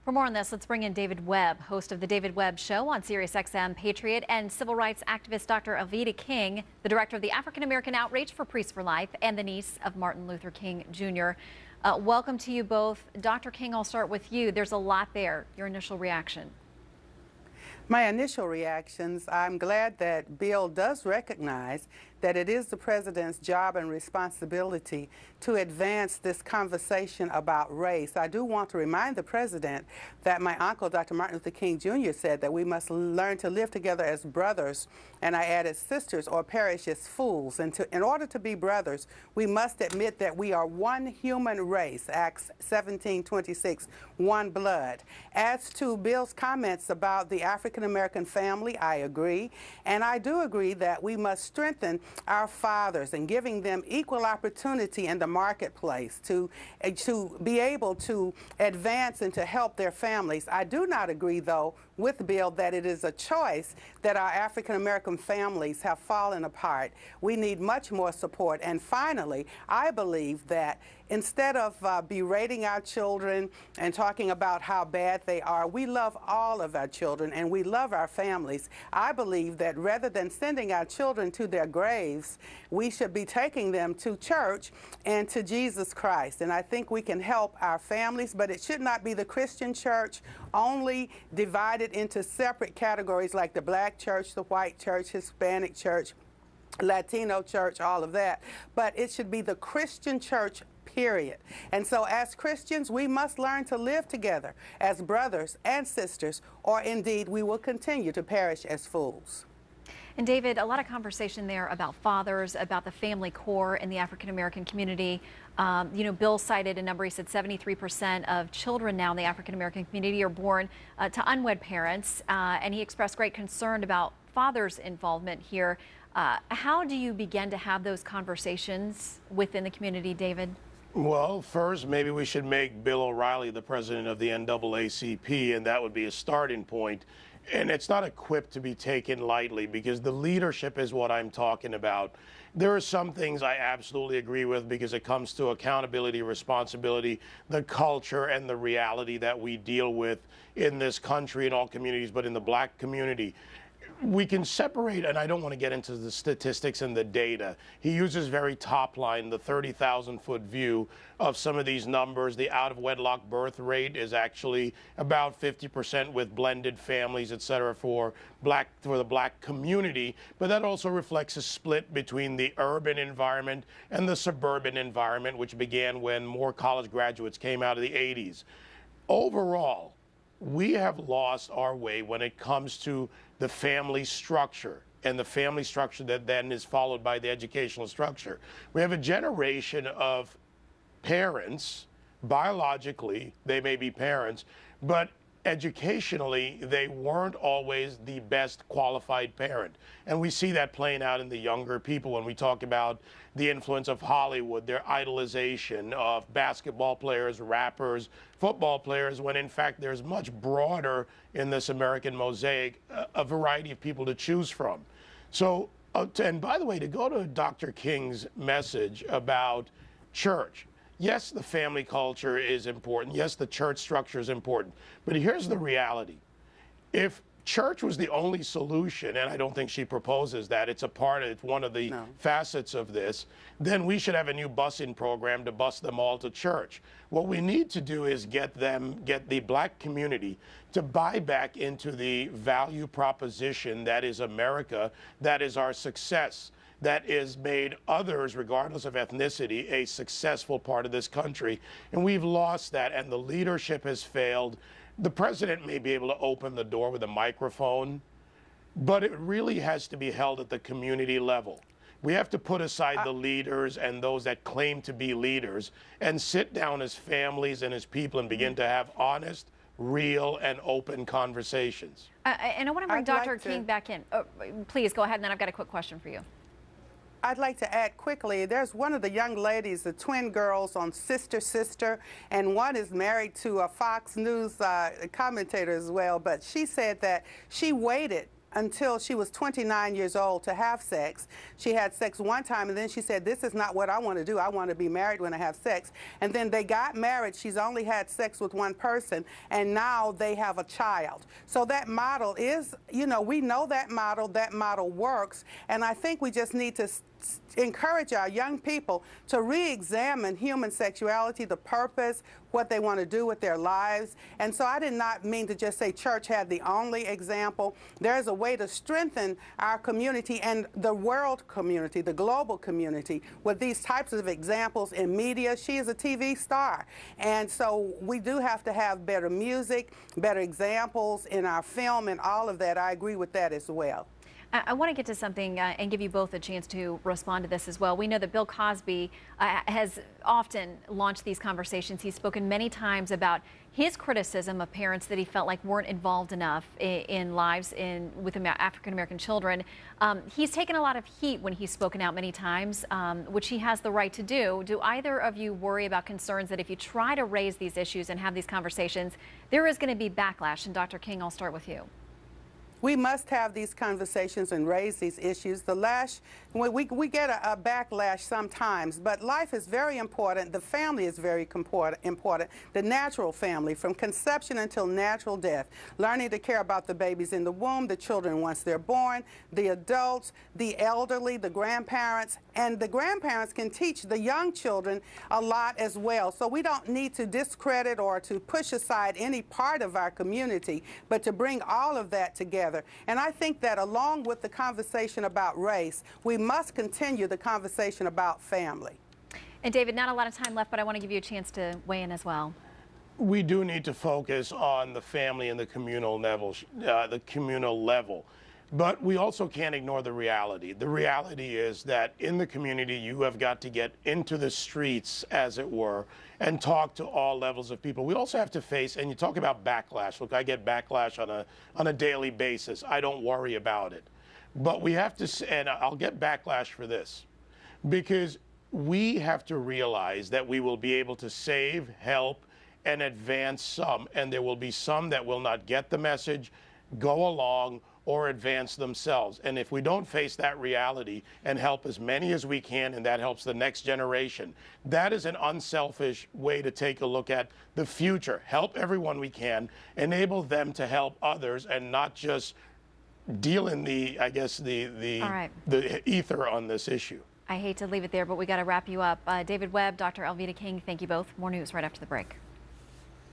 For more on this, let's bring in David Webb, host of the David Webb Show on SiriusXM Patriot, and civil rights activist Dr. Alveda King, the director of the African American Outreach for Priests for Life and the niece of Martin Luther King Jr. Welcome to you both. Dr. King, I'll start with you. There's a lot there. Your initial reaction. My initial reactions, I'm glad that Bill does recognize that it is the president's job and responsibility to advance this conversation about race. I do want to remind the president that my uncle, Dr. Martin Luther King Jr., said that we must learn to live together as brothers, and I added sisters, or perish as fools. And in order to be brothers, we must admit that we are one human race, Acts 17:26, one blood. As to Bill's comments about the African American family, I agree. And I do agree that we must strengthen our fathers and giving them equal opportunity in the marketplace to be able to advance and to help their families. I do not agree, though, with Bill that it is a choice that our African American families have fallen apart. We need much more support. And finally, I believe that instead of berating our children and talking about how bad they are, we love all of our children and we love our families. I believe that rather than sending our children to their graves, we should be taking them to church and to Jesus Christ. And I think we can help our families, but it should not be the Christian church only divided into separate categories like the black church, the white church, Hispanic church, Latino church, all of that. But it should be the Christian church, period. And so as Christians, we must learn to live together as brothers and sisters, or indeed we will continue to perish as fools. And David, a lot of conversation there about fathers, about the family core in the African American community. Bill cited a number. He said 73% of children now in the African American community are born to unwed parents, and he expressed great concern about fathers' involvement here. How do you begin to have those conversations within the community, David? Well, first, maybe we should make Bill O'Reilly the president of the NAACP, and that would be a starting point. And it's not equipped to be taken lightly, because the leadership is what I'm talking about. There are some things I absolutely agree with because it comes to accountability, responsibility, the culture, and the reality that we deal with in this country, in all communities, but in the black community. We can separate, and I don't want to get into the statistics and the data. He uses very top line, the 30,000-foot view of some of these numbers. The out-of-wedlock birth rate is actually about 50% with blended families, et cetera, for the black community. But that also reflects a split between the urban environment and the suburban environment, which began when more college graduates came out of the 80s. Overall, we have lost our way when it comes to the family structure, and the family structure that then is followed by the educational structure. We have a generation of parents, biologically, they may be parents, but educationally, they weren't always the best qualified parent. And we see that playing out in the younger people when we talk about the influence of Hollywood, their idolization of basketball players, rappers, football players, when in fact there's much broader in this American mosaic, a variety of people to choose from. So, and by the way, to go to Dr. King's message about church, yes, the family culture is important. Yes, the church structure is important. But here's the reality. If church was the only solution, and I don't think she proposes that, it's one of the facets of this, then we should have a new busing program to bus them all to church. What we need to do is get the black community to buy back into the value proposition that is America, that is our success, that is made others, regardless of ethnicity, a successful part of this country. And we've lost that, and the leadership has failed. The president may be able to open the door with a microphone, but it really has to be held at the community level. We have to put aside the leaders and those that claim to be leaders and sit down as families and as people and begin to have honest, real, and open conversations. And I want to bring Dr. King back in. Please go ahead, and then I've got a quick question for you. I'd like to add quickly, there's one of the young ladies, the twin girls on Sister Sister, and one is married to a Fox News commentator as well, but she said that she waited until she was 29 years old to have sex. She had sex one time, and then she said, this is not what I want to do. I want to be married when I have sex. And then they got married. She's only had sex with one person, and now they have a child. So that model is, you know, we know that model works, and I think we just need to encourage our young people to re-examine human sexuality, the purpose, what they want to do with their lives. And so I did not mean to just say church had the only example. There's a way to strengthen our community and the world community, the global community, with these types of examples in media. She is a TV star. And so we do have to have better music, better examples in our film and all of that. I agree with that as well. I want to get to something and give you both a chance to respond to this as well. We know that Bill Cosby has often launched these conversations. He's spoken many times about his criticism of parents that he felt like weren't involved enough in lives with African American children. He's taken a lot of heat when he's spoken out many times, which he has the right to do. Do either of you worry about concerns that if you try to raise these issues and have these conversations, there is going to be backlash? And Dr. King, I'll start with you. We must have these conversations and raise these issues. We get a backlash sometimes, but life is very important. The family is very important. The natural family, from conception until natural death. Learning to care about the babies in the womb, the children once they're born, the adults, the elderly, the grandparents, and the grandparents can teach the young children a lot as well. So we don't need to discredit or to push aside any part of our community, but to bring all of that together. And I think that along with the conversation about race, we must continue the conversation about family. And David, not a lot of time left, but I want to give you a chance to weigh in as well. We do need to focus on the family and the communal level. But we also can't ignore the reality. The reality is that in the community, you have got to get into the streets, as it were, and talk to all levels of people. We also have to face, and you talk about backlash. Look, I get backlash on a daily basis. I don't worry about it. But we have to, and I'll get backlash for this, because we have to realize that we will be able to save, help, and advance some. And there will be some that will not get the message, go along, or advance themselves. And if we don't face that reality and help as many as we can, and that helps the next generation, that is an unselfish way to take a look at the future. Help everyone we can, enable them to help others, and not just deal in the, I guess, the ether on this issue. I hate to leave it there, but we got to wrap you up. David Webb, Dr. Alveda King, thank you both. More news right after the break.